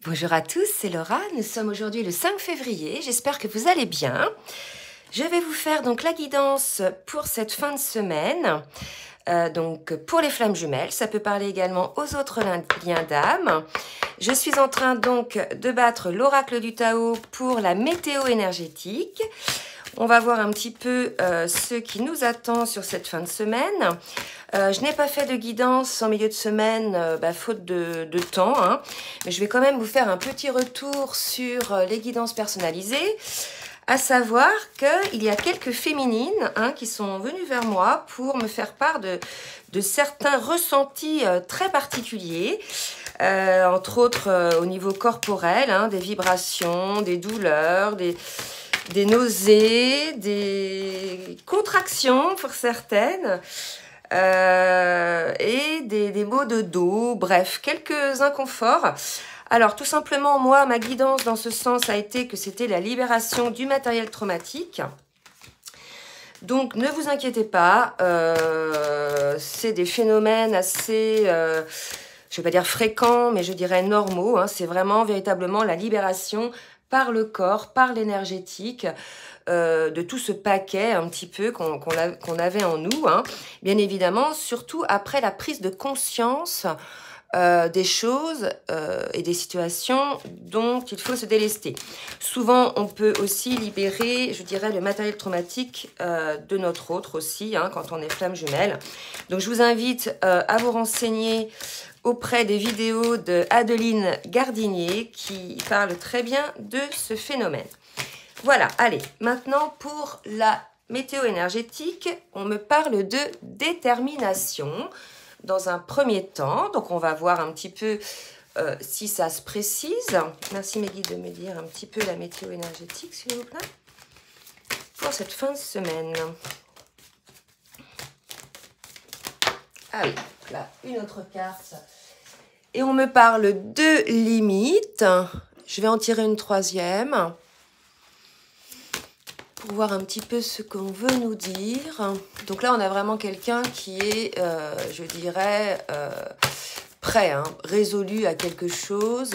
Bonjour à tous, c'est Laura. Nous sommes aujourd'hui le 5 février. J'espère que vous allez bien. Je vais vous faire donc la guidance pour cette fin de semaine. Donc pour les flammes jumelles, ça peut parler également aux autres liens d'âme. Je suis en train donc de battre l'oracle du Tao pour la météo énergétique. On va voir un petit peu ce qui nous attend sur cette fin de semaine. Je n'ai pas fait de guidance en milieu de semaine, faute de temps, hein. Mais je vais quand même vous faire un petit retour sur les guidances personnalisées. À savoir qu'il y a quelques féminines qui sont venues vers moi pour me faire part de certains ressentis très particuliers. Entre autres au niveau corporel, des vibrations, des douleurs, des nausées, des contractions pour certaines, et des maux de dos, bref, quelques inconforts. Alors, tout simplement, moi, ma guidance dans ce sens a été que c'était la libération du matériel traumatique. Donc, ne vous inquiétez pas, c'est des phénomènes assez, je ne vais pas dire fréquents, mais je dirais normaux. C'est vraiment, véritablement, la libération par le corps, par l'énergétique, de tout ce paquet un petit peu qu'on avait en nous. Bien évidemment, surtout après la prise de conscience des choses et des situations dont il faut se délester. Souvent, on peut aussi libérer, je dirais, le matériel traumatique de notre autre aussi, quand on est flamme jumelle. Donc, je vous invite à vous renseigner auprès des vidéos de Adeline Gardinier qui parle très bien de ce phénomène. Voilà, allez, maintenant pour la météo énergétique, on me parle de détermination dans un premier temps. Donc, on va voir un petit peu si ça se précise. Merci mes guides de me dire un petit peu la météo énergétique, s'il vous plaît, pour cette fin de semaine. Ah oui, là, une autre carte. Et on me parle de limites. Je vais en tirer une troisième pour voir un petit peu ce qu'on veut nous dire. Donc là, on a vraiment quelqu'un qui est, je dirais, prêt, résolu à quelque chose.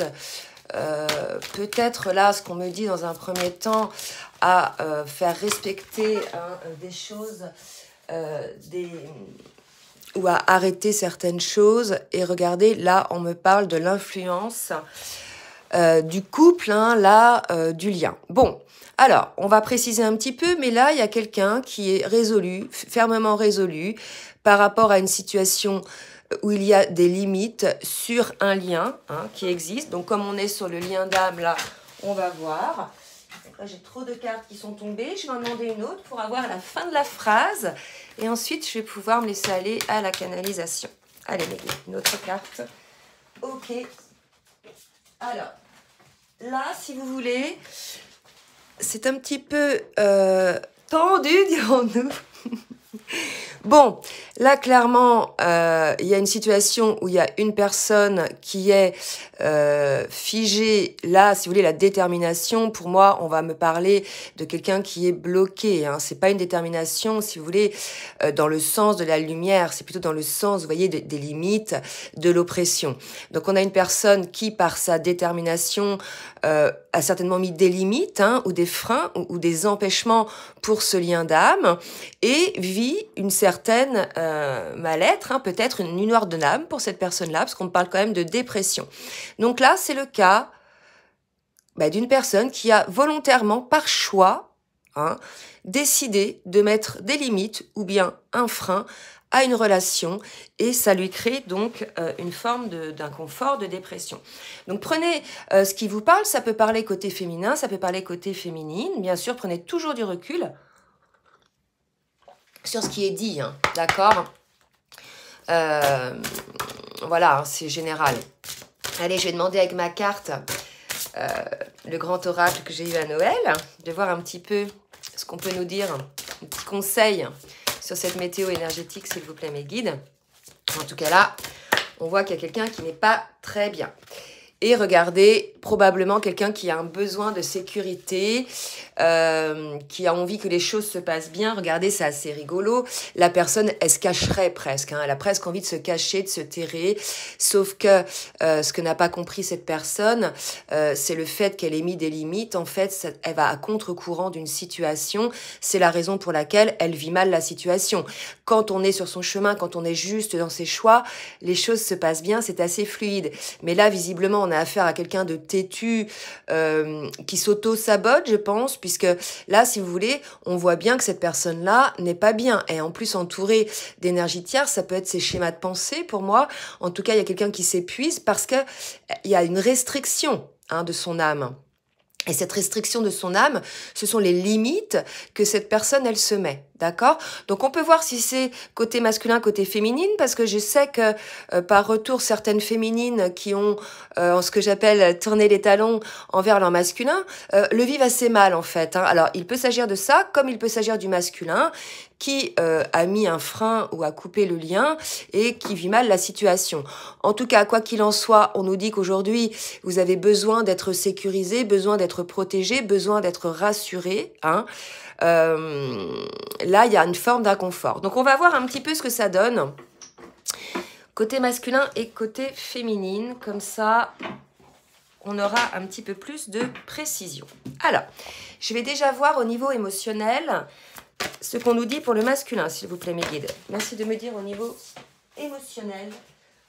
Peut-être là, ce qu'on me dit dans un premier temps, à faire respecter des choses, ou à arrêter certaines choses. Et regardez, là, on me parle de l'influence du couple, du lien. Bon, alors, on va préciser un petit peu, mais là, il y a quelqu'un qui est résolu, fermement résolu, par rapport à une situation où il y a des limites sur un lien qui existe. Donc, comme on est sur le lien d'âme, là, on va voir. Là, j'ai trop de cartes qui sont tombées. Je vais en demander une autre pour avoir la fin de la phrase. Et ensuite, je vais pouvoir me laisser aller à la canalisation. Allez, les gars, une autre carte. Ok. Alors, là, si vous voulez, c'est un petit peu tendu, dirons-nous. Bon, là, clairement, il y a une situation où il y a une personne qui est figée. Là, si vous voulez, la détermination, pour moi, on va me parler de quelqu'un qui est bloqué. C'est pas une détermination, si vous voulez, dans le sens de la lumière. C'est plutôt dans le sens, vous voyez, des limites, de l'oppression. Donc, on a une personne qui, par sa détermination, a certainement mis des limites ou des freins ou des empêchements pour ce lien d'âme et vit une certaine mal-être, peut-être une nuit noire de l'âme pour cette personne-là, parce qu'on parle quand même de dépression. Donc là, c'est le cas d'une personne qui a volontairement, par choix, décidé de mettre des limites ou bien un frein à une relation et ça lui crée donc une forme d'inconfort, de dépression. Donc prenez ce qui vous parle, ça peut parler côté féminin, ça peut parler côté féminine, bien sûr, prenez toujours du recul sur ce qui est dit, d'accord? Voilà, c'est général. Allez, je vais demander avec ma carte le grand oracle que j'ai eu à Noël, de voir un petit peu ce qu'on peut nous dire, un petit conseil sur cette météo énergétique, s'il vous plaît, mes guides. En tout cas, là, on voit qu'il y a quelqu'un qui n'est pas très bien. Et regardez, probablement quelqu'un qui a un besoin de sécurité, qui a envie que les choses se passent bien. Regardez, c'est assez rigolo. La personne, elle se cacherait presque. Hein. Elle a presque envie de se cacher, de se terrer. Sauf que ce que n'a pas compris cette personne, c'est le fait qu'elle ait mis des limites. En fait, elle va à contre-courant d'une situation. C'est la raison pour laquelle elle vit mal la situation. Quand on est sur son chemin, quand on est juste dans ses choix, les choses se passent bien, c'est assez fluide. Mais là, visiblement, on a affaire à quelqu'un de têtu qui s'auto-sabote, je pense, puisque là, si vous voulez, on voit bien que cette personne-là n'est pas bien. Et en plus, entourée d'énergie tierce, ça peut être ses schémas de pensée pour moi. En tout cas, il y a quelqu'un qui s'épuise parce que il y a une restriction de son âme. Et cette restriction de son âme, ce sont les limites que cette personne, elle se met. D'accord? Donc, on peut voir si c'est côté masculin, côté féminine, parce que je sais que par retour, certaines féminines qui ont ce que j'appelle tourné les talons envers leur masculin, le vivent assez mal, en fait. Hein. Alors, il peut s'agir de ça, comme il peut s'agir du masculin, qui a mis un frein ou a coupé le lien et qui vit mal la situation. En tout cas, quoi qu'il en soit, on nous dit qu'aujourd'hui, vous avez besoin d'être sécurisé, besoin d'être protégé, besoin d'être rassuré, hein. Là, il y a une forme d'inconfort. Donc, on va voir un petit peu ce que ça donne. Côté masculin et côté féminine. Comme ça, on aura un petit peu plus de précision. Alors, je vais déjà voir au niveau émotionnel ce qu'on nous dit pour le masculin, s'il vous plaît, mes guides. Merci de me dire au niveau émotionnel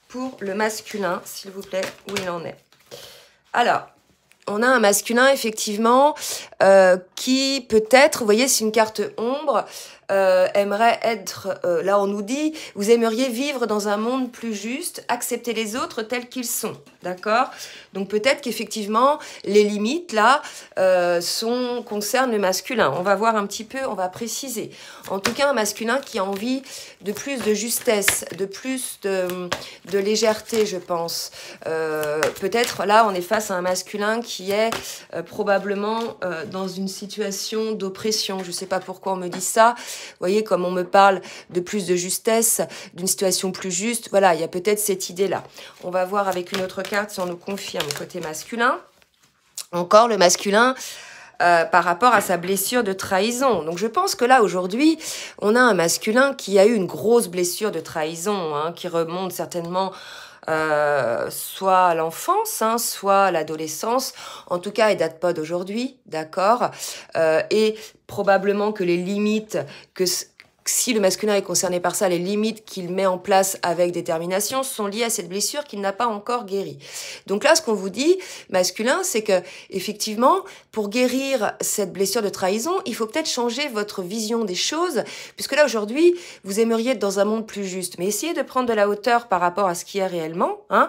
pour le masculin, s'il vous plaît, où il en est. Alors, on a un masculin, effectivement, qui peut-être, vous voyez, c'est une carte ombre, aimerait être, là on nous dit, vous aimeriez vivre dans un monde plus juste, accepter les autres tels qu'ils sont, d'accord? Donc peut-être qu'effectivement, les limites, là, concernent le masculin. On va voir un petit peu, on va préciser. En tout cas, un masculin qui a envie de plus de justesse, de plus de légèreté, je pense. Peut-être, là, on est face à un masculin qui est probablement dans une situation d'oppression. Je ne sais pas pourquoi on me dit ça. Vous voyez, comme on me parle de plus de justesse, d'une situation plus juste, voilà, il y a peut-être cette idée-là. On va voir avec une autre carte si on nous confirme côté masculin. Encore le masculin par rapport à sa blessure de trahison. Donc je pense que là, aujourd'hui, on a un masculin qui a eu une grosse blessure de trahison, hein, qui remonte certainement soit à l'enfance, hein, soit à l'adolescence. En tout cas, elle date pas d'aujourd'hui, d'accord, et probablement que les limites, si le masculin est concerné par ça, les limites qu'il met en place avec détermination sont liées à cette blessure qu'il n'a pas encore guérie. Donc là, ce qu'on vous dit, masculin, c'est que effectivement, pour guérir cette blessure de trahison, il faut peut-être changer votre vision des choses, puisque là, aujourd'hui, vous aimeriez être dans un monde plus juste. Mais essayez de prendre de la hauteur par rapport à ce qu'il y a réellement, hein,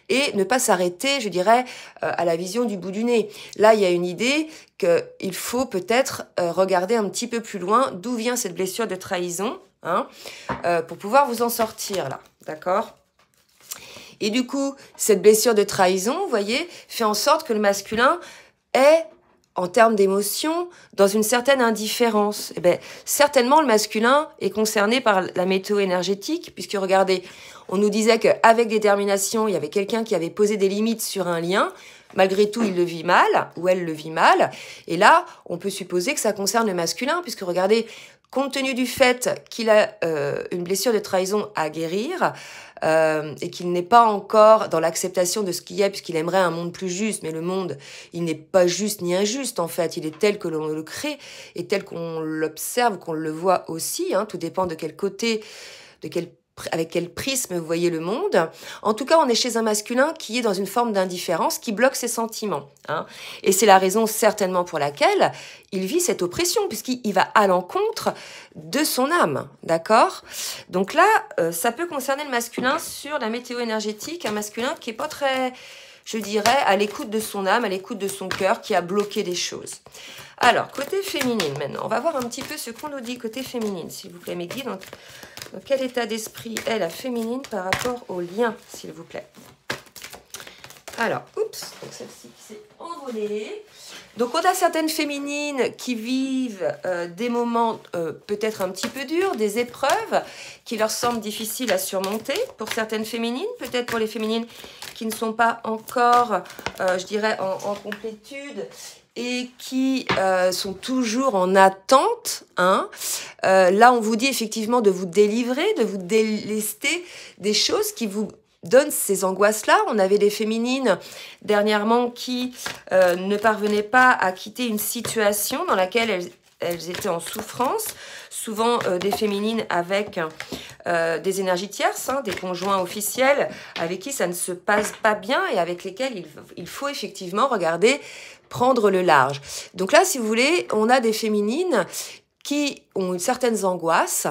et ne pas s'arrêter, je dirais, à la vision du bout du nez. Là, il y a une idée qu'il faut peut-être regarder un petit peu plus loin d'où vient cette blessure de trahison, hein, pour pouvoir vous en sortir, là, d'accord? Et du coup, cette blessure de trahison, vous voyez, fait en sorte que le masculin est, en termes d'émotion, dans une certaine indifférence. Eh bien, certainement, le masculin est concerné par la météo énergétique, puisque, regardez, on nous disait qu'avec détermination, il y avait quelqu'un qui avait posé des limites sur un lien. Malgré tout, il le vit mal, ou elle le vit mal. Et là, on peut supposer que ça concerne le masculin, puisque, regardez, compte tenu du fait qu'il a une blessure de trahison à guérir, et qu'il n'est pas encore dans l'acceptation de ce qu'il y a, puisqu'il aimerait un monde plus juste, mais le monde, il n'est pas juste ni injuste, en fait. Il est tel que l'on le crée, et tel qu'on l'observe, qu'on le voit aussi, hein. Tout dépend de quel côté, avec quel prisme vous voyez le monde. En tout cas, on est chez un masculin qui est dans une forme d'indifférence, qui bloque ses sentiments, hein. Et c'est la raison certainement pour laquelle il vit cette oppression, puisqu'il va à l'encontre de son âme, d'accord? Donc là, ça peut concerner le masculin sur la météo énergétique, un masculin qui est pas très, je dirais, à l'écoute de son âme, à l'écoute de son cœur, qui a bloqué des choses. Alors, côté féminine maintenant, on va voir un petit peu ce qu'on nous dit côté féminine, s'il vous plaît, mes guides. Donc, dans quel état d'esprit est la féminine par rapport au lien, s'il vous plaît? Alors, oups, donc celle-ci qui s'est envolée. Donc, on a certaines féminines qui vivent des moments peut-être un petit peu durs, des épreuves qui leur semblent difficiles à surmonter pour certaines féminines, peut-être pour les féminines qui ne sont pas encore, je dirais, en complétude et qui sont toujours en attente. Hein. Là, on vous dit effectivement de vous délivrer, de vous délester des choses qui vous donne ces angoisses-là. On avait des féminines dernièrement qui ne parvenaient pas à quitter une situation dans laquelle elles étaient en souffrance. Souvent des féminines avec des énergies tierces, hein, des conjoints officiels avec qui ça ne se passe pas bien et avec lesquels il faut effectivement regarder, prendre le large. Donc là, si vous voulez, on a des féminines qui ont certaines angoisses.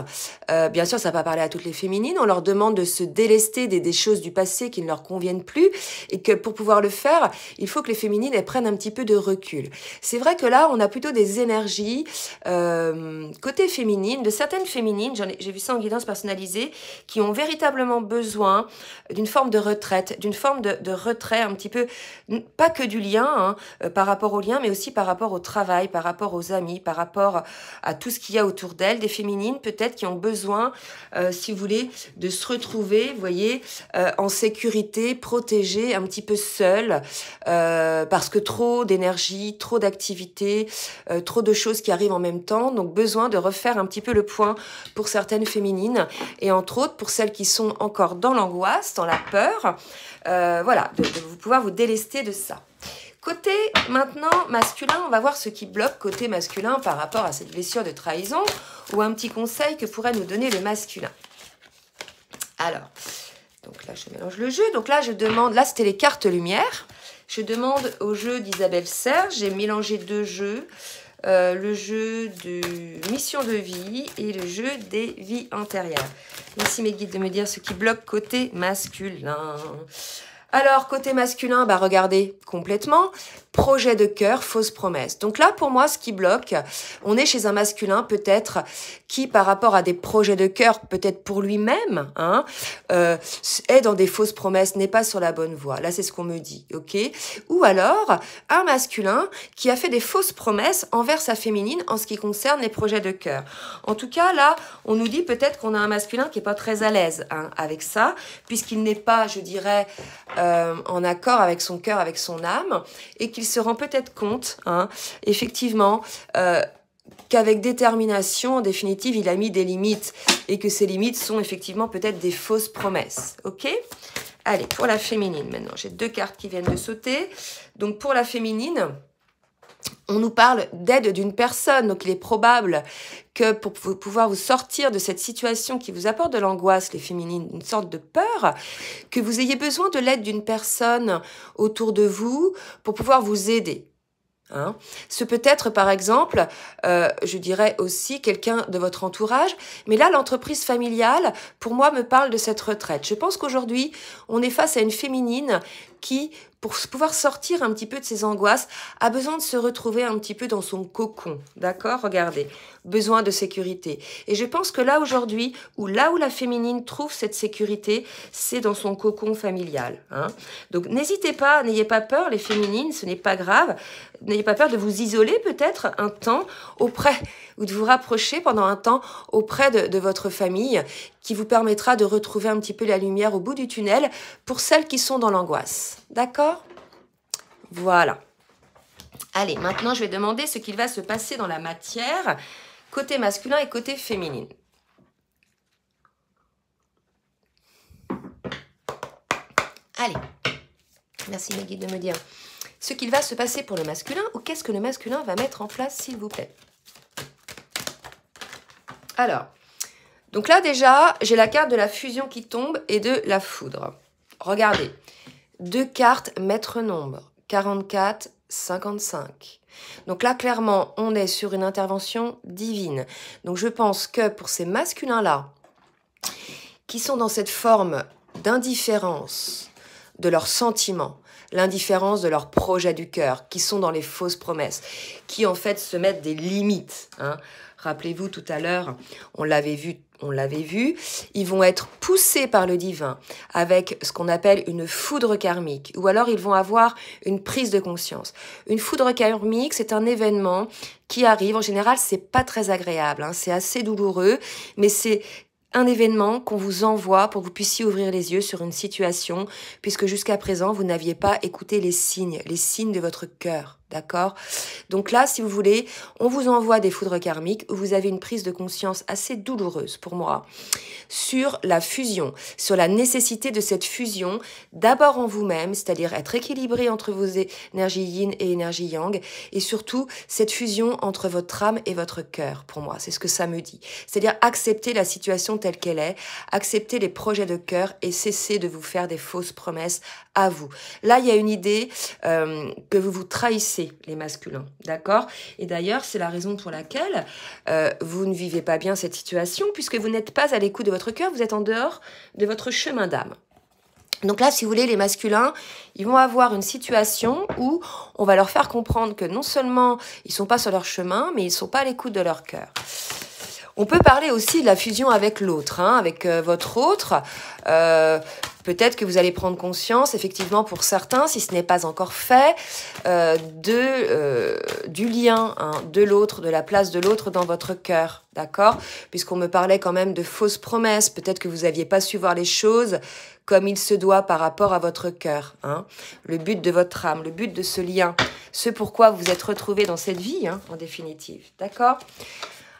Bien sûr, ça ne va pas parler à toutes les féminines. On leur demande de se délester des choses du passé qui ne leur conviennent plus et que pour pouvoir le faire, il faut que les féminines elles prennent un petit peu de recul. C'est vrai que là, on a plutôt des énergies côté féminine, de certaines féminines, j'ai vu ça en guidance personnalisée, qui ont véritablement besoin d'une forme de retraite, d'une forme de retrait un petit peu, pas que du lien par rapport au lien, mais aussi par rapport au travail, par rapport aux amis, par rapport à tout ce qu'il y a autour d'elles, des féminines peut-être qui ont besoin, si vous voulez, de se retrouver, vous voyez, en sécurité, protégées, un petit peu seules, parce que trop d'énergie, trop d'activités, trop de choses qui arrivent en même temps, donc besoin de refaire un petit peu le point pour certaines féminines, et entre autres pour celles qui sont encore dans l'angoisse, dans la peur, voilà, de pouvoir vous délester de ça. Côté maintenant masculin, on va voir ce qui bloque côté masculin par rapport à cette blessure de trahison ou un petit conseil que pourrait nous donner le masculin. Alors, donc là je mélange le jeu. Donc là je demande, là c'était les cartes lumière. Je demande au jeu d'Isabelle Serge, j'ai mélangé deux jeux. Le jeu de mission de vie et le jeu des vies antérieures. Merci mes guides de me dire ce qui bloque côté masculin. Alors, côté masculin, bah regardez, complètement, projet de cœur, fausse promesse. Donc là, pour moi, ce qui bloque, on est chez un masculin peut-être qui, par rapport à des projets de cœur, peut-être pour lui-même, hein, est dans des fausses promesses, n'est pas sur la bonne voie. Là, c'est ce qu'on me dit, ok? Ou alors, un masculin qui a fait des fausses promesses envers sa féminine en ce qui concerne les projets de cœur. En tout cas, là, on nous dit peut-être qu'on a un masculin qui n'est pas très à l'aise hein, avec ça, puisqu'il n'est pas, je dirais, en accord avec son cœur, avec son âme, et qu'il se rend peut-être compte, hein, effectivement, qu'avec détermination, en définitive, il a mis des limites, et que ces limites sont effectivement peut-être des fausses promesses. Ok ? Allez, pour la féminine maintenant, j'ai deux cartes qui viennent de sauter. Donc pour la féminine, on nous parle d'aide d'une personne, donc il est probable que pour pouvoir vous sortir de cette situation qui vous apporte de l'angoisse, les féminines, une sorte de peur, que vous ayez besoin de l'aide d'une personne autour de vous pour pouvoir vous aider. Hein. Ce peut être par exemple, je dirais aussi quelqu'un de votre entourage, mais là l'entreprise familiale, pour moi, me parle de cette retraite. Je pense qu'aujourd'hui, on est face à une féminine qui, pour pouvoir sortir un petit peu de ses angoisses, a besoin de se retrouver un petit peu dans son cocon, d'accord? Regardez, besoin de sécurité. Et je pense que là, aujourd'hui, là où la féminine trouve cette sécurité, c'est dans son cocon familial. Hein. Donc, n'hésitez pas, n'ayez pas peur, les féminines, ce n'est pas grave. N'ayez pas peur de vous isoler peut-être un temps auprès, ou de vous rapprocher pendant un temps auprès de votre famille, qui vous permettra de retrouver un petit peu la lumière au bout du tunnel pour celles qui sont dans l'angoisse. D'accord ? Voilà. Allez, maintenant, je vais demander ce qu'il va se passer dans la matière, côté masculin et côté féminine. Allez. Merci, mes guides, de me dire ce qu'il va se passer pour le masculin ou qu'est-ce que le masculin va mettre en place, s'il vous plaît. Alors, donc là, déjà, j'ai la carte de la fusion qui tombe et de la foudre. Regardez, deux cartes maître nombre, 44, 55. Donc là, clairement, on est sur une intervention divine. Donc je pense que pour ces masculins-là, qui sont dans cette forme d'indifférence, de leurs sentiments, l'indifférence de leurs projets du cœur, qui sont dans les fausses promesses, qui en fait se mettent des limites. Hein. Rappelez-vous tout à l'heure, on l'avait vu, ils vont être poussés par le divin avec ce qu'on appelle une foudre karmique, ou alors ils vont avoir une prise de conscience. Une foudre karmique, c'est un événement qui arrive, en général, c'est pas très agréable, hein, c'est assez douloureux, mais c'est un événement qu'on vous envoie pour que vous puissiez ouvrir les yeux sur une situation, puisque jusqu'à présent, vous n'aviez pas écouté les signes de votre cœur. D'accord? Donc là, si vous voulez, on vous envoie des foudres karmiques où vous avez une prise de conscience assez douloureuse pour moi sur la fusion, sur la nécessité de cette fusion d'abord en vous-même, c'est-à-dire être équilibré entre vos énergies yin et énergies yang, et surtout cette fusion entre votre âme et votre cœur, pour moi, c'est ce que ça me dit. C'est-à-dire accepter la situation telle qu'elle est, accepter les projets de cœur et cesser de vous faire des fausses promesses à vous. Là, il y a une idée que vous vous trahissez, les masculins, d'accord? Et d'ailleurs, c'est la raison pour laquelle vous ne vivez pas bien cette situation, puisque vous n'êtes pas à l'écoute de votre cœur, vous êtes en dehors de votre chemin d'âme. Donc là, si vous voulez, les masculins, ils vont avoir une situation où on va leur faire comprendre que non seulement ils sont pas sur leur chemin, mais ils sont pas à l'écoute de leur cœur. On peut parler aussi de la fusion avec l'autre, hein, avec votre autre. Peut-être que vous allez prendre conscience, effectivement, pour certains, si ce n'est pas encore fait, du lien, hein, de l'autre, de la place de l'autre dans votre cœur, d'accord? Puisqu'on me parlait quand même de fausses promesses, peut-être que vous n'aviez pas su voir les choses comme il se doit par rapport à votre cœur, hein? Le but de votre âme, le but de ce lien, ce pourquoi vous êtes retrouvés dans cette vie, hein, en définitive, d'accord?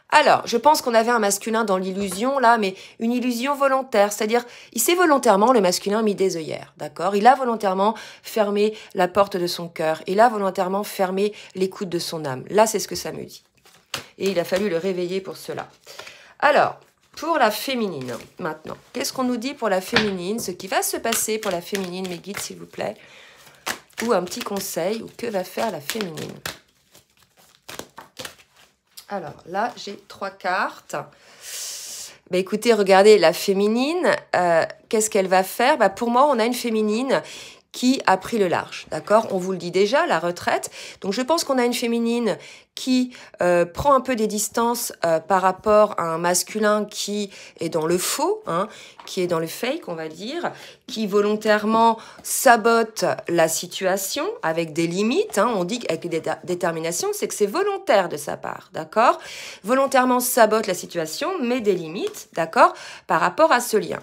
Alors, je pense qu'on avait un masculin dans l'illusion, là, mais une illusion volontaire, c'est-à-dire, il s'est volontairement, le masculin, mis des œillères, d'accord? Il a volontairement fermé la porte de son cœur, il a volontairement fermé l'écoute de son âme. Là, c'est ce que ça me dit. Et il a fallu le réveiller pour cela. Alors, pour la féminine, maintenant, qu'est-ce qu'on nous dit pour la féminine? Ce qui va se passer pour la féminine, mes guides, s'il vous plaît, ou un petit conseil, ou que va faire la féminine? Alors là, j'ai 3 cartes. Bah, écoutez, regardez, la féminine, qu'est-ce qu'elle va faire? Bah, pour moi, on a une féminine qui a pris le large, d'accord? On vous le dit déjà, la retraite. Donc, je pense qu'on a une féminine qui prend un peu des distances par rapport à un masculin qui est dans le faux, hein, qui est dans le fake, on va dire, qui volontairement sabote la situation avec des limites, hein, on dit qu'avec détermination, c'est que c'est volontaire de sa part, d'accord? Volontairement sabote la situation, met des limites, d'accord, par rapport à ce lien.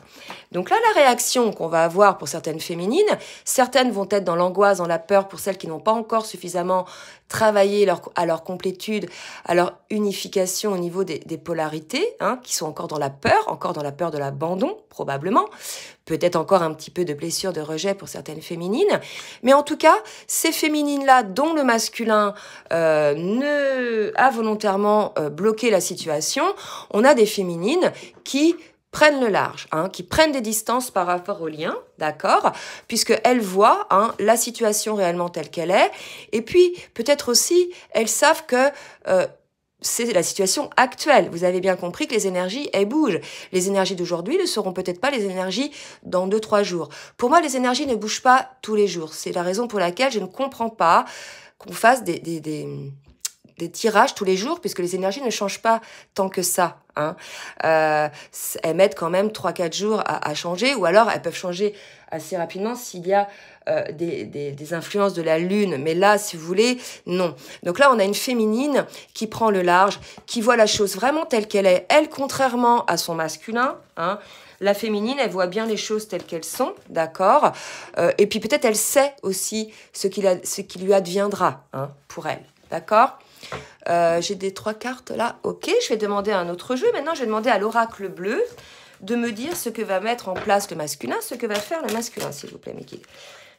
Donc là, la réaction qu'on va avoir pour certaines féminines, certaines vont être dans l'angoisse, dans la peur pour celles qui n'ont pas encore suffisamment travaillé à leur complétude, à leur unification au niveau des polarités, hein, qui sont encore dans la peur de l'abandon, probablement, peut-être encore un petit peu de blessure, de rejet pour certaines féminines, mais en tout cas, ces féminines-là, dont le masculin a volontairement bloqué la situation, on a des féminines qui prennent le large, hein, qui prennent des distances par rapport au lien, d'accord, puisqu'elles voient, hein, la situation réellement telle qu'elle est, et puis peut-être aussi, elles savent que c'est la situation actuelle. Vous avez bien compris que les énergies, elles bougent. Les énergies d'aujourd'hui ne seront peut-être pas les énergies dans 2-3 jours. Pour moi, les énergies ne bougent pas tous les jours. C'est la raison pour laquelle je ne comprends pas qu'on fasse des tirages tous les jours, puisque les énergies ne changent pas tant que ça. Hein. Elles mettent quand même 3-4 jours à changer, ou alors elles peuvent changer assez rapidement s'il y a des influences de la lune. Mais là, si vous voulez, non. Donc là, on a une féminine qui prend le large, qui voit la chose vraiment telle qu'elle est. Elle, contrairement à son masculin, hein, la féminine, elle voit bien les choses telles qu'elles sont, d'accord, et puis peut-être elle sait aussi ce qui lui adviendra, hein, pour elle, d'accord. J'ai des 3 cartes là, ok, je vais demander à un autre jeu. Maintenant, je vais demander à l'oracle bleu de me dire ce que va mettre en place le masculin, ce que va faire le masculin, s'il vous plaît, Mickey.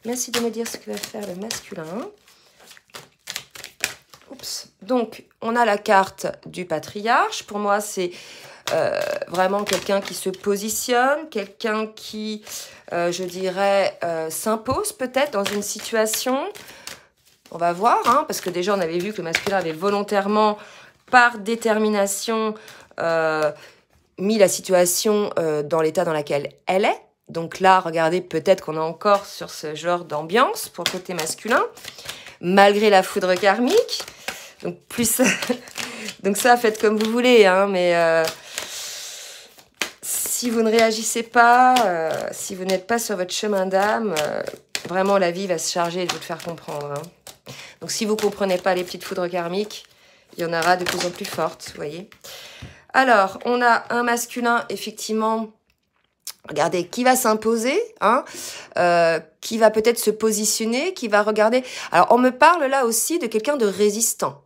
Merci de me dire ce que va faire le masculin. Oups. Donc, on a la carte du patriarche. Pour moi, c'est vraiment quelqu'un qui se positionne, quelqu'un qui, je dirais, s'impose peut-être dans une situation. On va voir, hein, parce que déjà, on avait vu que le masculin avait volontairement, par détermination, mis la situation dans l'état dans lequel elle est, Donc là, regardez, peut-être qu'on est encore sur ce genre d'ambiance pour le côté masculin, malgré la foudre karmique. Donc plus, donc ça, faites comme vous voulez, hein, mais si vous ne réagissez pas, si vous n'êtes pas sur votre chemin d'âme, vraiment la vie va se charger de vous le faire comprendre. Hein. Donc si vous comprenez pas les petites foudres karmiques, il y en aura de plus en plus fortes, vous voyez. Alors, on a un masculin, effectivement. Regardez, qui va s'imposer, hein, qui va peut-être se positionner, qui va regarder. Alors, on me parle là aussi de quelqu'un de résistant,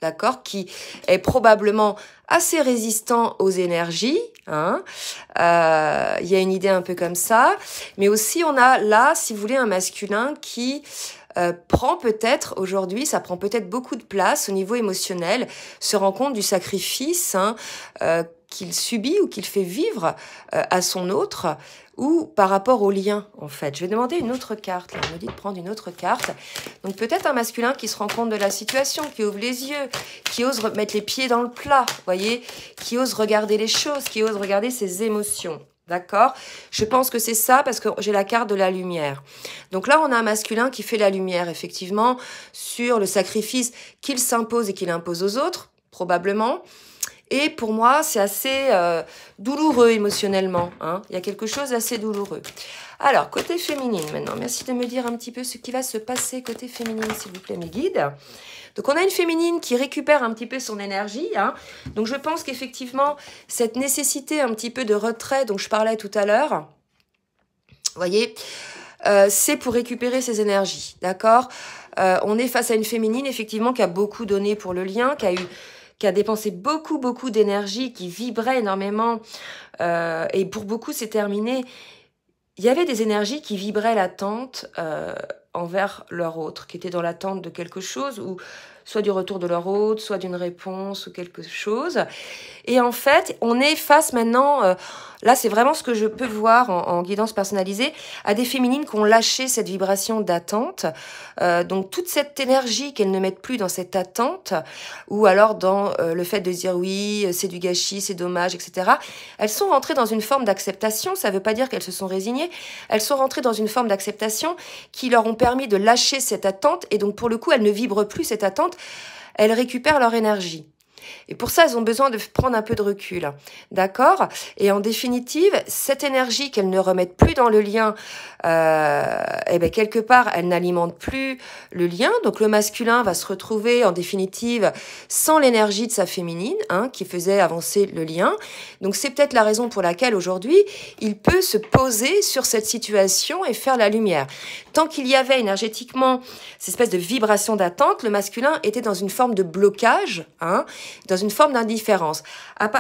d'accord, qui est probablement assez résistant aux énergies. Hein. Il y a une idée un peu comme ça. Mais aussi, on a là, si vous voulez, un masculin qui prend peut-être, aujourd'hui, ça prend peut-être beaucoup de place au niveau émotionnel, se rend compte du sacrifice, hein, qu'il subit ou qu'il fait vivre à son autre, ou par rapport au lien, en fait. Je vais demander une autre carte. Là, on me dit de prendre une autre carte. Donc peut-être un masculin qui se rend compte de la situation, qui ouvre les yeux, qui ose mettre les pieds dans le plat, voyez, qui ose regarder les choses, qui ose regarder ses émotions. D'accord? Je pense que c'est ça parce que j'ai la carte de la lumière. Donc là, on a un masculin qui fait la lumière, effectivement, sur le sacrifice qu'il s'impose et qu'il impose aux autres, probablement. Et pour moi, c'est assez douloureux émotionnellement. Hein. Il y a quelque chose d'assez douloureux. Alors, côté féminine maintenant. Merci de me dire un petit peu ce qui va se passer côté féminine, s'il vous plaît, mes guides. Donc, on a une féminine qui récupère un petit peu son énergie. Hein. Donc, je pense qu'effectivement, cette nécessité un petit peu de retrait dont je parlais tout à l'heure, vous voyez, c'est pour récupérer ses énergies. D'accord? On est face à une féminine, effectivement, qui a beaucoup donné pour le lien, qui a dépensé beaucoup d'énergie, qui vibrait énormément. Et pour beaucoup, c'est terminé. Il y avait des énergies qui vibraient l'attente envers leur autre, qui étaient dans l'attente de quelque chose, ou soit du retour de leur autre, soit d'une réponse ou quelque chose. Et en fait, on est face maintenant, là c'est vraiment ce que je peux voir en guidance personnalisée, à des féminines qui ont lâché cette vibration d'attente. Donc toute cette énergie qu'elles ne mettent plus dans cette attente, ou alors dans le fait de dire oui, c'est du gâchis, c'est dommage, etc. Elles sont rentrées dans une forme d'acceptation, ça ne veut pas dire qu'elles se sont résignées, elles sont rentrées dans une forme d'acceptation qui leur ont permis de lâcher cette attente, et donc pour le coup, elles ne vibrent plus cette attente, elles récupèrent leur énergie. Et pour ça, elles ont besoin de prendre un peu de recul. D'accord? Et en définitive, cette énergie qu'elles ne remettent plus dans le lien, eh ben, quelque part, elles n'alimentent plus le lien. Donc le masculin va se retrouver, en définitive, sans l'énergie de sa féminine, hein, qui faisait avancer le lien. Donc c'est peut-être la raison pour laquelle aujourd'hui, il peut se poser sur cette situation et faire la lumière. Tant qu'il y avait énergétiquement cette espèce de vibration d'attente, le masculin était dans une forme de blocage, hein, dans une forme d'indifférence,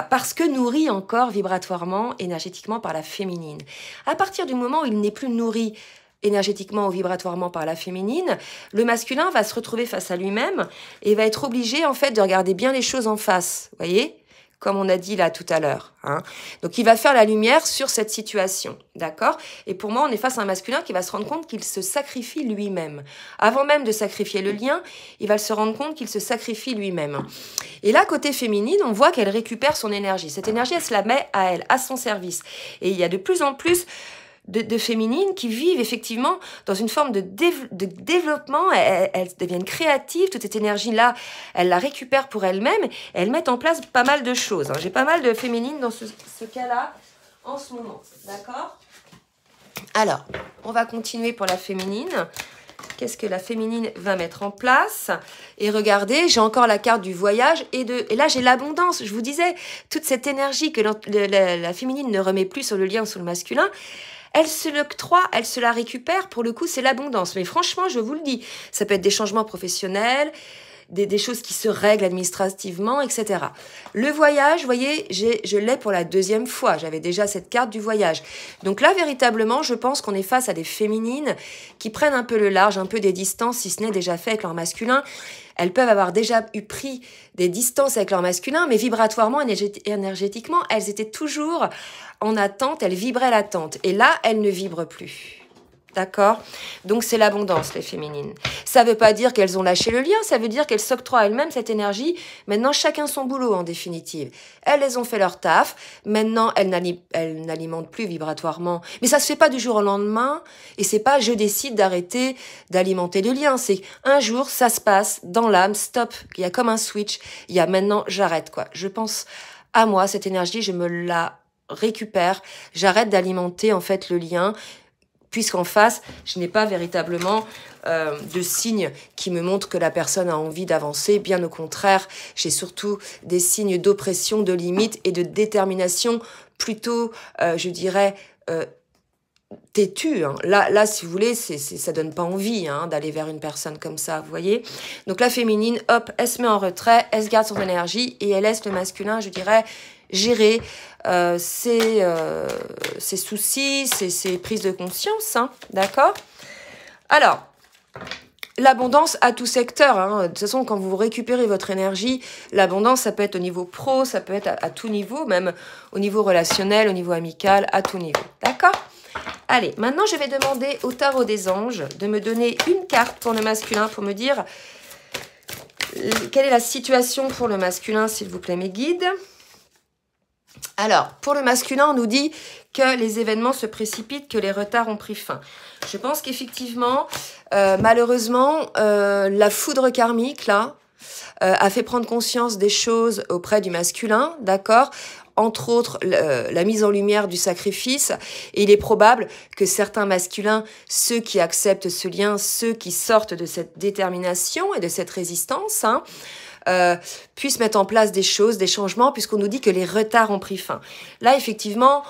parce que nourri encore vibratoirement, énergétiquement par la féminine. À partir du moment où il n'est plus nourri énergétiquement ou vibratoirement par la féminine, le masculin va se retrouver face à lui-même et va être obligé en fait de regarder bien les choses en face, vous voyez ? Comme on a dit là tout à l'heure. Hein. Donc, il va faire la lumière sur cette situation, d'accord? Et pour moi, on est face à un masculin qui va se rendre compte qu'il se sacrifie lui-même. Avant même de sacrifier le lien, il va se rendre compte qu'il se sacrifie lui-même. Et là, côté féminine, on voit qu'elle récupère son énergie. Cette énergie, elle se la met à elle, à son service. Et il y a de plus en plus de féminines qui vivent effectivement dans une forme de développement, elles deviennent créatives, toute cette énergie-là, elles la récupèrent pour elles-mêmes, elles mettent en place pas mal de choses. Hein. J'ai pas mal de féminines dans ce cas-là en ce moment, d'accord? Alors, on va continuer pour la féminine. Qu'est-ce que la féminine va mettre en place? Et regardez, j'ai encore la carte du voyage et là j'ai l'abondance. Je vous disais, toute cette énergie que la féminine ne remet plus sur le lien sur le masculin, elle se l'octroie, elle se la récupère, pour le coup, c'est l'abondance. Mais franchement, je vous le dis, ça peut être des changements professionnels, des choses qui se règlent administrativement, etc. Le voyage, vous voyez, je l'ai pour la deuxième fois. J'avais déjà cette carte du voyage. Donc là, véritablement, je pense qu'on est face à des féminines qui prennent un peu le large, un peu des distances, si ce n'est déjà fait avec leur masculin. Elles peuvent avoir déjà pris des distances avec leur masculin, mais vibratoirement, énergétiquement, elles étaient toujours en attente, elles vibraient l'attente. Et là, elles ne vibrent plus. D'accord? Donc, c'est l'abondance, les féminines. Ça ne veut pas dire qu'elles ont lâché le lien, ça veut dire qu'elles s'octroient à elles-mêmes cette énergie. Maintenant, chacun son boulot, en définitive. Elles ont fait leur taf. Maintenant, elles n'alimentent plus vibratoirement. Mais ça se fait pas du jour au lendemain. Et c'est pas je décide d'arrêter d'alimenter le lien. C'est un jour, ça se passe dans l'âme, stop. Il y a comme un switch. Il y a maintenant, j'arrête, quoi. Je pense à moi, cette énergie, je me la récupère. J'arrête d'alimenter, en fait, le lien. Puisqu'en face, je n'ai pas véritablement de signes qui me montrent que la personne a envie d'avancer. Bien au contraire, j'ai surtout des signes d'oppression, de limite et de détermination plutôt, je dirais, têtue. Hein. Là, si vous voulez, ça donne pas envie d'aller vers une personne comme ça, vous voyez. Donc la féminine, hop, elle se met en retrait, elle se garde son énergie et elle laisse le masculin, je dirais, gérer ses soucis, ses prises de conscience, d'accord? Alors, l'abondance à tout secteur. De toute façon, quand vous récupérez votre énergie, l'abondance, ça peut être au niveau pro, ça peut être à tout niveau, même au niveau relationnel, au niveau amical, à tout niveau, d'accord? Allez, maintenant, je vais demander au tarot des anges de me donner une carte pour le masculin, pour me dire quelle est la situation pour le masculin, s'il vous plaît, mes guides. Alors, pour le masculin, on nous dit que les événements se précipitent, que les retards ont pris fin. Je pense qu'effectivement, malheureusement, la foudre karmique, là, a fait prendre conscience des choses auprès du masculin, d'accord ? Entre autres, la mise en lumière du sacrifice. Et il est probable que certains masculins, ceux qui acceptent ce lien, ceux qui sortent de cette détermination et de cette résistance, puissent mettre en place des choses, des changements, puisqu'on nous dit que les retards ont pris fin. Là, effectivement,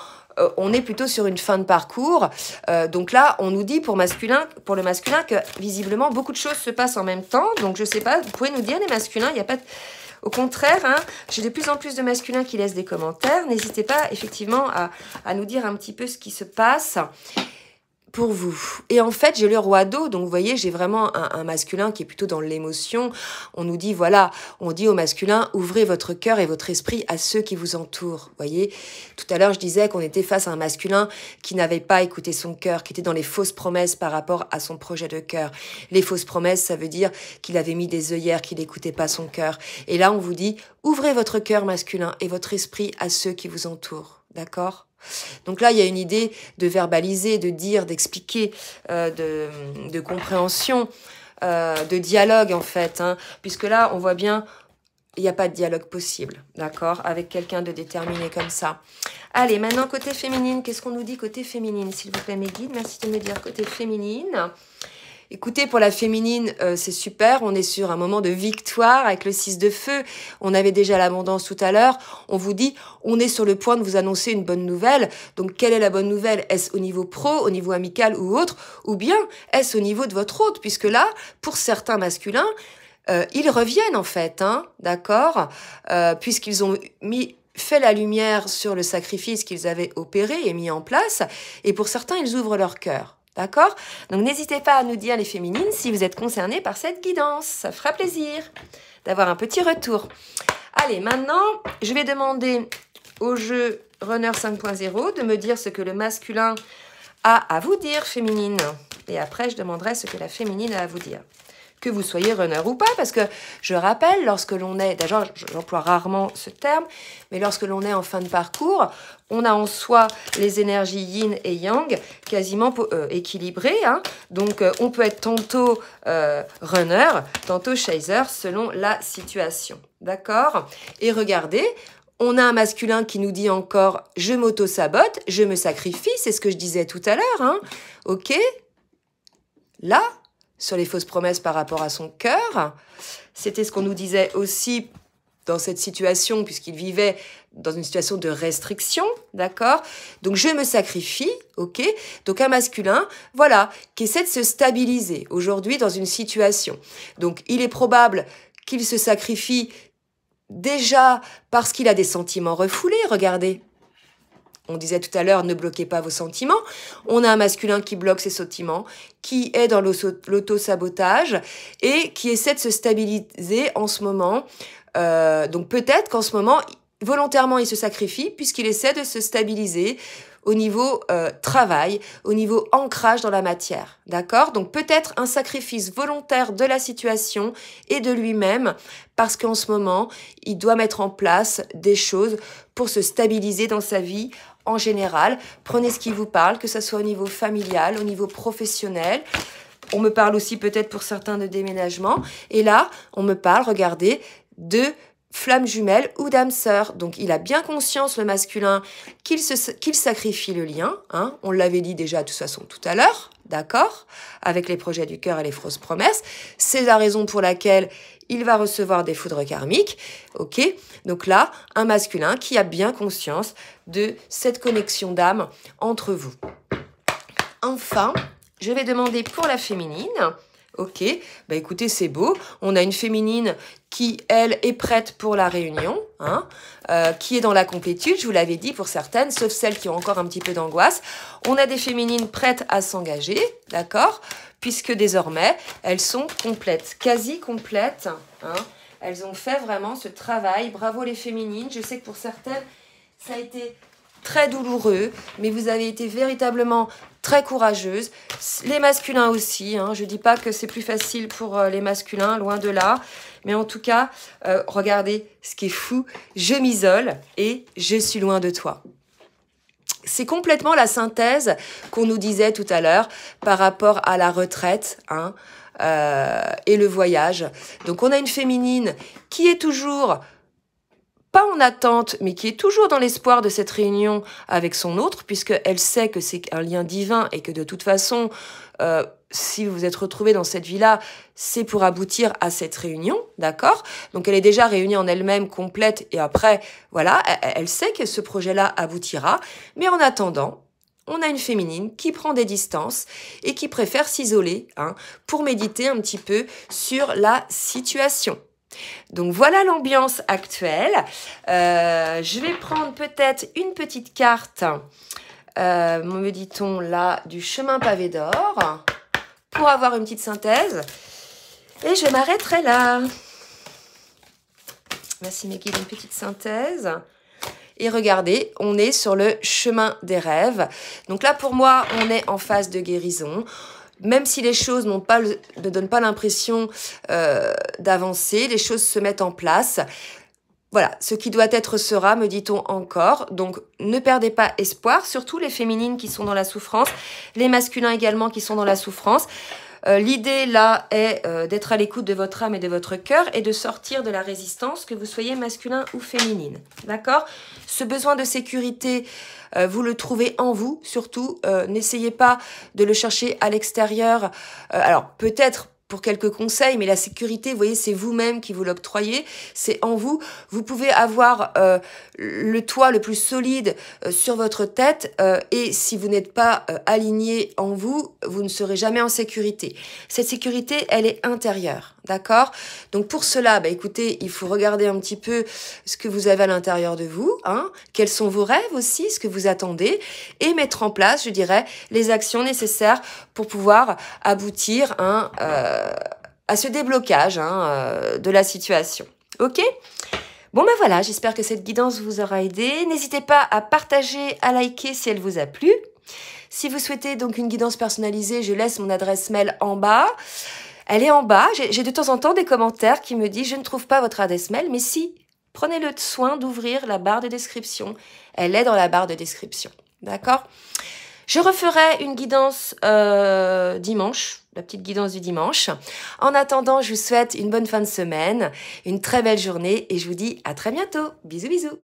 on est plutôt sur une fin de parcours. Donc là, on nous dit pour le masculin que visiblement, beaucoup de choses se passent en même temps. Donc, je sais pas, vous pouvez nous dire, les masculins, il n'y a pas de... Au contraire, j'ai de plus en plus de masculins qui laissent des commentaires. N'hésitez pas, effectivement, à nous dire un petit peu ce qui se passe pour vous. Et en fait, j'ai le roi d'eau, donc vous voyez, j'ai vraiment un masculin qui est plutôt dans l'émotion. On nous dit, voilà, on dit au masculin, ouvrez votre cœur et votre esprit à ceux qui vous entourent. Vous voyez, tout à l'heure, je disais qu'on était face à un masculin qui n'avait pas écouté son cœur, qui était dans les fausses promesses par rapport à son projet de cœur. Les fausses promesses, ça veut dire qu'il avait mis des œillères, qu'il n'écoutait pas son cœur. Et là, on vous dit, ouvrez votre cœur masculin et votre esprit à ceux qui vous entourent. D'accord ? Donc là, il y a une idée de verbaliser, de dire, d'expliquer, de compréhension, de dialogue en fait. Puisque là, on voit bien, il n'y a pas de dialogue possible, d'accord, avec quelqu'un de déterminé comme ça. Allez, maintenant, côté féminine, qu'est-ce qu'on nous dit côté féminine, s'il vous plaît, mes guides? Merci de me dire côté féminine. Écoutez, pour la féminine, c'est super. On est sur un moment de victoire avec le 6 de feu. On avait déjà l'abondance tout à l'heure. On vous dit, on est sur le point de vous annoncer une bonne nouvelle. Donc, quelle est la bonne nouvelle? Est-ce au niveau pro, au niveau amical ou autre? Ou bien, est-ce au niveau de votre hôte? Puisque là, pour certains masculins, ils reviennent en fait, d'accord, puisqu'ils ont fait la lumière sur le sacrifice qu'ils avaient opéré et mis en place. Et pour certains, ils ouvrent leur cœur. D'accord? Donc, n'hésitez pas à nous dire, les féminines, si vous êtes concernés par cette guidance. Ça fera plaisir d'avoir un petit retour. Allez, maintenant, je vais demander au jeu Runner 5.0 de me dire ce que le masculin a à vous dire, féminine. Et après, je demanderai ce que la féminine a à vous dire. Que vous soyez runner ou pas, parce que je rappelle, lorsque l'on est, d'ailleurs j'emploie rarement ce terme, mais lorsque l'on est en fin de parcours, on a en soi les énergies yin et yang quasiment équilibrées, donc on peut être tantôt runner, tantôt chaser, selon la situation, d'accord? Et regardez, on a un masculin qui nous dit encore « je m'auto-sabote, je me sacrifie », c'est ce que je disais tout à l'heure, ok? Là, sur les fausses promesses par rapport à son cœur. C'était ce qu'on nous disait aussi dans cette situation, puisqu'il vivait dans une situation de restriction, d'accord? Donc, je me sacrifie, ok? Donc, un masculin, voilà, qui essaie de se stabiliser aujourd'hui dans une situation. Donc, il est probable qu'il se sacrifie déjà parce qu'il a des sentiments refoulés, regardez. On disait tout à l'heure, ne bloquez pas vos sentiments. On a un masculin qui bloque ses sentiments, qui est dans l'auto-sabotage et qui essaie de se stabiliser en ce moment. Donc peut-être qu'en ce moment, volontairement, il se sacrifie puisqu'il essaie de se stabiliser. au niveau travail, au niveau ancrage dans la matière, d'accord? Donc peut-être un sacrifice volontaire de la situation et de lui-même, parce qu'en ce moment, il doit mettre en place des choses pour se stabiliser dans sa vie en général. Prenez ce qui vous parle, que ce soit au niveau familial, au niveau professionnel. On me parle aussi peut-être pour certains de déménagement. Et là, on me parle, regardez, de flamme jumelle ou d'âme sœur. Donc, il a bien conscience, le masculin, qu'il sacrifie le lien. Hein. On l'avait dit déjà de toute façon tout à l'heure, d'accord, avec les projets du cœur et les fausses promesses. C'est la raison pour laquelle il va recevoir des foudres karmiques. Ok. Donc là, un masculin qui a bien conscience de cette connexion d'âme entre vous. Enfin, je vais demander pour la féminine. Ok, bah écoutez, c'est beau. On a une féminine qui, elle, est prête pour la réunion, hein, qui est dans la complétude, je vous l'avais dit pour certaines, sauf celles qui ont encore un petit peu d'angoisse. On a des féminines prêtes à s'engager, d'accord, puisque désormais, elles sont complètes, quasi complètes. Hein. Elles ont fait vraiment ce travail. Bravo les féminines. Je sais que pour certaines, ça a été très douloureux, mais vous avez été véritablement très courageuse. Les masculins aussi, hein, je dis pas que c'est plus facile pour les masculins, loin de là, mais en tout cas, regardez ce qui est fou, je m'isole et je suis loin de toi. C'est complètement la synthèse qu'on nous disait tout à l'heure par rapport à la retraite, hein, et le voyage. Donc on a une féminine qui est toujours pas en attente, mais qui est toujours dans l'espoir de cette réunion avec son autre, puisqu'elle sait que c'est un lien divin et que de toute façon, si vous vous êtes retrouvés dans cette vie-là, c'est pour aboutir à cette réunion, d'accord? Donc elle est déjà réunie en elle-même, complète, et après, voilà, elle sait que ce projet-là aboutira, mais en attendant, on a une féminine qui prend des distances et qui préfère s'isoler, hein, pour méditer un petit peu sur la situation. Donc voilà l'ambiance actuelle. Je vais prendre peut-être une petite carte, me dit-on là, du chemin pavé d'or, pour avoir une petite synthèse. Et je m'arrêterai là. Merci mes guides, une petite synthèse. Et regardez, on est sur le chemin des rêves. Donc là, pour moi, on est en phase de guérison. Même si les choses ne donnent pas l'impression d'avancer, les choses se mettent en place. Voilà, ce qui doit être sera, me dit-on encore. Donc, ne perdez pas espoir, surtout les féminines qui sont dans la souffrance, les masculins également qui sont dans la souffrance. L'idée, là, est d'être à l'écoute de votre âme et de votre cœur et de sortir de la résistance, que vous soyez masculin ou féminine. D'accord? Ce besoin de sécurité, vous le trouvez en vous, surtout. N'essayez pas de le chercher à l'extérieur. Alors, peut-être pour quelques conseils, mais la sécurité, vous voyez, c'est vous-même qui vous l'octroyez, c'est en vous. Vous pouvez avoir le toit le plus solide sur votre tête et si vous n'êtes pas aligné en vous, vous ne serez jamais en sécurité. Cette sécurité, elle est intérieure, d'accord? Donc pour cela, bah, écoutez, il faut regarder un petit peu ce que vous avez à l'intérieur de vous, hein, quels sont vos rêves aussi, ce que vous attendez, et mettre en place, je dirais, les actions nécessaires pour pouvoir aboutir, hein, à ce déblocage, hein, de la situation. Ok? Bon ben voilà, j'espère que cette guidance vous aura aidé. N'hésitez pas à partager, à liker si elle vous a plu. Si vous souhaitez donc une guidance personnalisée, je laisse mon adresse mail en bas. Elle est en bas. J'ai de temps en temps des commentaires qui me disent « Je ne trouve pas votre adresse mail », mais si, prenez le soin d'ouvrir la barre de description. Elle est dans la barre de description. D'accord ? Je referai une guidance dimanche, la petite guidance du dimanche. En attendant, je vous souhaite une bonne fin de semaine, une très belle journée et je vous dis à très bientôt. Bisous, bisous.